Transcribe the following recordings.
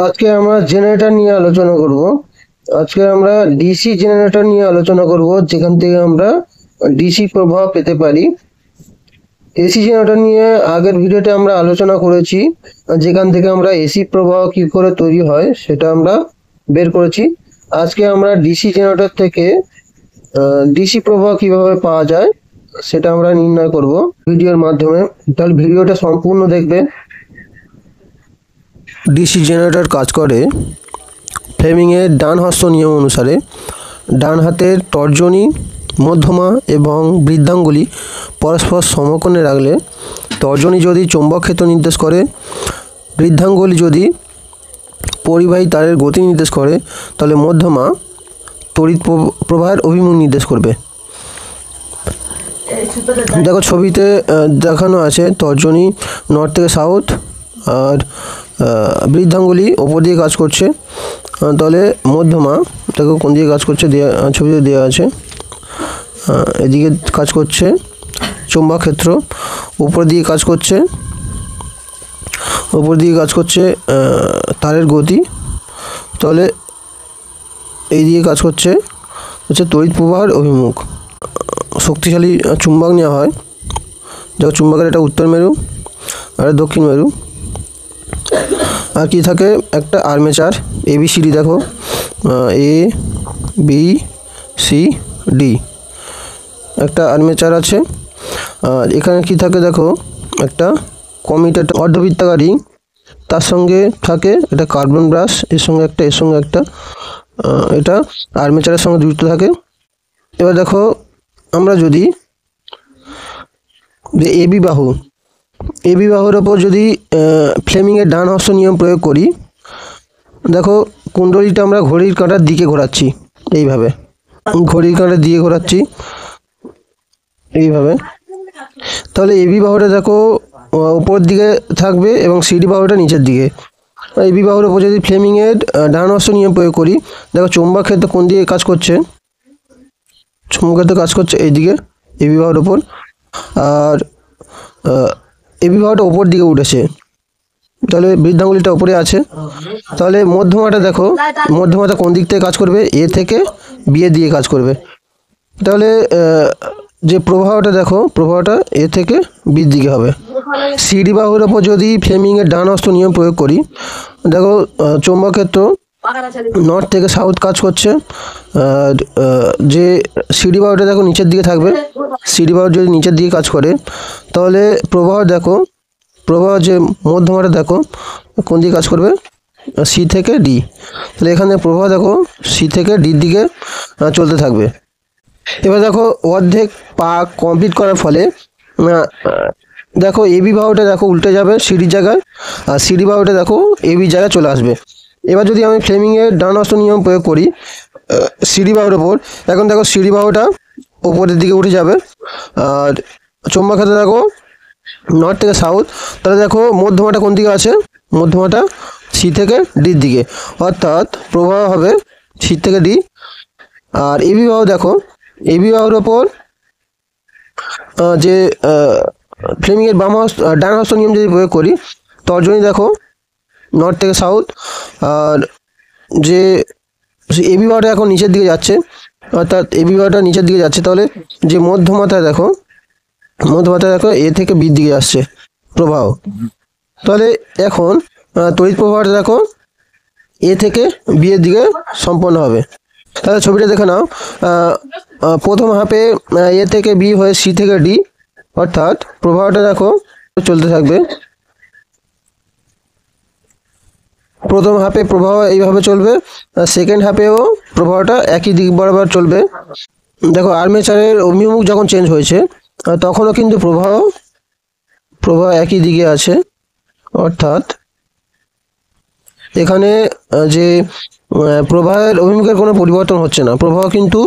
আজকে আমরা জেনারেটর নিয়ে আলোচনা করব। আজকে আমরা ডিসি জেনারেটর নিয়ে আলোচনা করব, যেখান থেকে আমরা ডিসি প্রবাহ পেতে পারি। এসি জেনারেটর নিয়ে আগের ভিডিওতে আমরা আলোচনা করেছি, যেখান থেকে আমরা এসি প্রবাহ কি করে তৈরি হয় সেটা আমরা বের করেছি। আজকে আমরা ডিসি জেনারেটর থেকে ডিসি প্রবাহ কিভাবে পাওয়া যায় সেটা আমরা নির্ণয় করব ভিডিওর মাধ্যমে। তাহলে ভিডিওটা সম্পূর্ণ দেখবে। ডিসি জেনারেটর কাজ করে ফ্লেমিংয়ের ডান হস্ত নিয়ম অনুসারে। ডান হাতের তর্জনী, মধ্যমা এবং বৃদ্ধাঙ্গুলি পরস্পর সমকোণে রাখলে তর্জনী যদি চৌম্বক ক্ষেত্র নির্দেশ করে, বৃদ্ধাঙ্গুলি যদি পরিবাহী তারের গতি নির্দেশ করে, তাহলে মধ্যমা তড়িৎ প্রবাহের অভিমুখ নির্দেশ করবে। দেখো ছবিতে দেখানো আছে তর্জনী নর্থ থেকে সাউথ আর বৃদ্ধাঙ্গুলি ওপর দিয়ে কাজ করছে। তাহলে মধ্যমা দেখো কোন দিকে কাজ করছে, ছবিতে দেওয়া আছে। এদিকে কাজ করছে চৌম্বক ক্ষেত্র, উপর দিয়ে কাজ করছে তারের গতি। তাহলে এই দিকে কাজ করছে তড়িৎ প্রবাহের অভিমুখ। শক্তিশালী চুম্বক নেওয়া হয়, দেখো চুম্বকের এটা উত্তর মেরু আর দক্ষিণ মেরু। আর কি থাকে, একটা আর্মেচার ABCD, দেখো ABCD একটা আর্মেচার আছে। আর এখানে কি থাকে, দেখো একটা কমিউটেটর অর্ধবৃত্তাকার, তার সঙ্গে থাকে এটা কার্বন ব্রাশ, এর সঙ্গে একটা এটা আর্মেচারের সঙ্গে যুক্ত থাকে। এবার দেখো আমরা যদি এবি বাহুর ওপর যদি ফ্লেমিংয়ের ডান হস্ত নিয়ম প্রয়োগ করি, দেখো কুণ্ডলীটা আমরা ঘড়ির কাঁটার দিকে ঘোরাচ্ছি, এইভাবে ঘড়ির কাঁটার দিকে ঘোরাচ্ছি এইভাবে। তাহলে এবি বাহুটা দেখো উপর দিকে থাকবে এবং সিডি বাহুটা নিচের দিকে। এবি বাহুর ওপর যদি ফ্লেমিংয়ের ডান হস্ত নিয়ম প্রয়োগ করি, দেখো চৌম্বক ক্ষেত্র কোন দিকে কাজ করছে, চৌম্বক ক্ষেত্র কাজ করছে এইদিকে এবি বাহুর ওপর। আর এবি বাহুটা ওপর দিকে উঠেছে, তাহলে বৃদ্ধাঙ্গুলিটা উপরে আছে। তাহলে মধ্যমাটা দেখো, মধ্যমাটা কোন দিক থেকে কাজ করবে, এ থেকে বি এর দিকে কাজ করবে। তাহলে যে প্রবাহটা দেখো, প্রবাহটা এ থেকে বির দিকে হবে। সিডি বাহুর ওপর যদি ফ্লেমিংয়ের ডান হস্ত নিয়ম প্রয়োগ করি, দেখো চৌম্বক ক্ষেত্র নর্থ থেকে সাউথ কাজ করছে। যে সিডি বাহুটা দেখো নিচের দিকে থাকবে, সিডি বাহু যদি নিচের দিকে কাজ করে, তাহলে প্রবাহ দেখো, প্রবাহ যে মধ্যমাটা দেখো কোন দিকে কাজ করবে, সি থেকে ডি। তাহলে এখানে প্রবাহ দেখো সি থেকে ডির দিকে চলতে থাকবে। এবার দেখো অর্ধেক পাক কমপ্লিট করার ফলে দেখো এবি বাহুটা দেখো উল্টে যাবে সিডির জায়গায়, আর সিডি বাহুটা দেখো এবির জায়গায় চলে আসবে। এবার যদি আমি ফ্লেমিংয়ের ডান হস্ত নিয়ম প্রয়োগ করি সিডি বাহুর ওপর, এখন দেখো সিডি বাহুটা ওপরের দিকে উঠে যাবে। আর চৌম্বক ক্ষেত্র দেখো নর্থ থেকে সাউথ, তাহলে দেখো মধ্যমাটা কোন দিকে আছে, মধ্যমাটা সি থেকে ডির দিকে, অর্থাৎ প্রবাহ হবে সি থেকে ডি। আর এবি বাহু দেখো, এবি বাহুর ওপর যে ফ্লেমিংয়ের ডান হস্ত নিয়ম যদি প্রয়োগ করি, তর্জনী দেখো নর্থ থেকে সাউথ। আর যে এবি বাহুটা এখন নিচের দিকে যাচ্ছে, অর্থাৎ এবি বাহুটা নিচের দিকে যাচ্ছে। তাহলে যে মধ্যমাটা দেখো এ থেকে বির দিকে আসছে প্রবাহ। তাহলে এখন তড়িৎ প্রবাহটা দেখো এ থেকে বি এর দিকে সম্পন্ন হবে। তাহলে ছবিটা দেখে নাও, প্রথম হাফে এ থেকে বি হয়ে সি থেকে ডি, অর্থাৎ প্রবাহটা দেখো চলতে থাকবে। প্রথম হাফে প্রবাহ এইভাবে চলবে, সেকেন্ড হাফেও প্রবাহটা একই দিক বরাবর চলবে। দেখো আর্মেচারের অভিমুখ যখন চেঞ্জ হয়েছে, তখনও কিন্তু প্রবাহ একই দিকে আছে, অর্থাৎ এখানে যে প্রবাহের অভিমুখের কোনো পরিবর্তন হচ্ছে না। প্রবাহ কিন্তু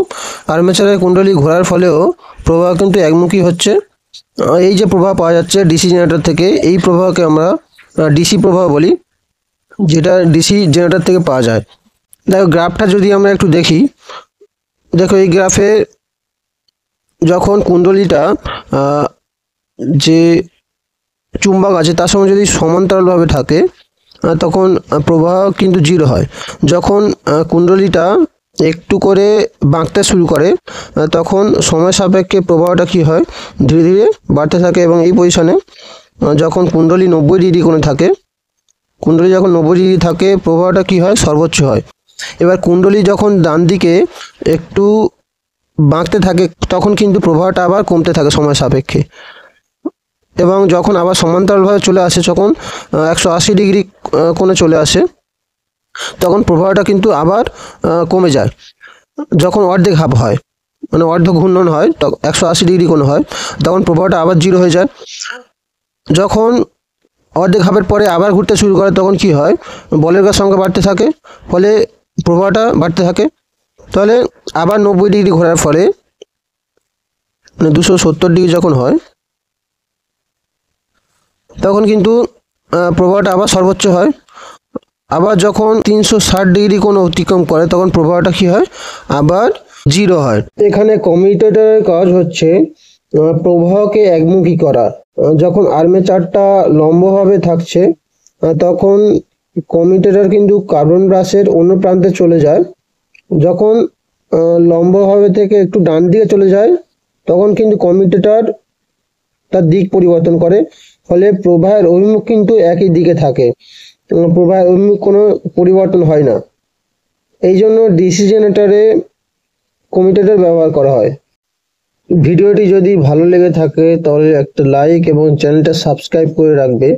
আর্মেচারের কুণ্ডলী ঘোরার ফলেও প্রবাহ কিন্তু একমুখী হচ্ছে। এই যে প্রবাহ পাওয়া যাচ্ছে ডিসি জেনারেটর থেকে, এই প্রবাহকে আমরা ডিসি প্রবাহ বলি, যেটা ডিসি জেনারেটর থেকে পাওয়া যায়। দেখো গ্রাফটা যদি আমরা একটু দেখি, দেখো এই গ্রাফে যখন কুণ্ডলীটা যে চুম্বক আছে তার সঙ্গে যদি সমান্তরালভাবে থাকে, তখন প্রবাহ কিন্তু জিরো হয়। যখন কুণ্ডলীটা একটু করে বাঁকতে শুরু করে তখন সময় সাপেক্ষে প্রবাহটা কী হয়, ধীরে ধীরে বাড়তে থাকে এবং এই পজিশনে যখন কুণ্ডলী 90 ডিগ্রি কোণে থাকে, কুণ্ডলী যখন 90 ডিগ্রি থাকে প্রবাহটা কী হয়, সর্বোচ্চ হয়। এবার কুণ্ডলী যখন ডান দিকে একটু বাঁকতে থাকে তখন কিন্তু প্রবাহটা আবার কমতে থাকে সময় সাপেক্ষে, এবং যখন আবার সমান্তরালভাবে চলে আসে, যখন 180 ডিগ্রি কোণে চলে আসে তখন প্রবাহটা কিন্তু আবার কমে যায়। যখন অর্ধেক হাফ হয়, মানে অর্ধ ঘূর্ণন হয়, 180 ডিগ্রি কোণ হয়, তখন প্রবাহটা আবার জিরো হয়ে যায়। যখন অর্ধেক হাফের পরে আবার ঘুরতে শুরু করে তখন কি হয়, বলের সংখ্যা বাড়তে থাকে, ফলে প্রবাহটা বাড়তে থাকে। তাহলে আবার 90 ডিগ্রি ঘোরার ফলে মানে 270 ডিগ্রি যখন হয় তখন কিন্তু প্রবাহটা আবার সর্বোচ্চ হয়। আবার যখন 360 ডিগ্রি কোণ অতিক্রম করে তখন প্রবাহটা কী হয়, আবার জিরো হয়। এখানে কমিউটেটরের কাজ হচ্ছে প্রবাহকে একমুখী করা। যখন আর্মেচারটা লম্বভাবে থাকছে তখন কমিউটেটর কিন্তু কার্বন ব্রাশের অন্য প্রান্তে চলে যায়। যখন লম্বভাবে থেকে একটু ডান দিকে চলে যায় তখন কিন্তু কমিউটেটর তার দিক পরিবর্তন করে, ফলে প্রবাহের অভিমুখ কিন্তু একই দিকে থাকে, প্রবাহের অভিমুখ কোনো পরিবর্তন হয় না। এই জন্য ডিসি জেনারেটরে কমিউটেটর ব্যবহার করা হয়। ভিডিওটি যদি ভালো লেগে থাকে তাহলে একটা লাইক এবং চ্যানেলটা সাবস্ক্রাইব করে রাখবে।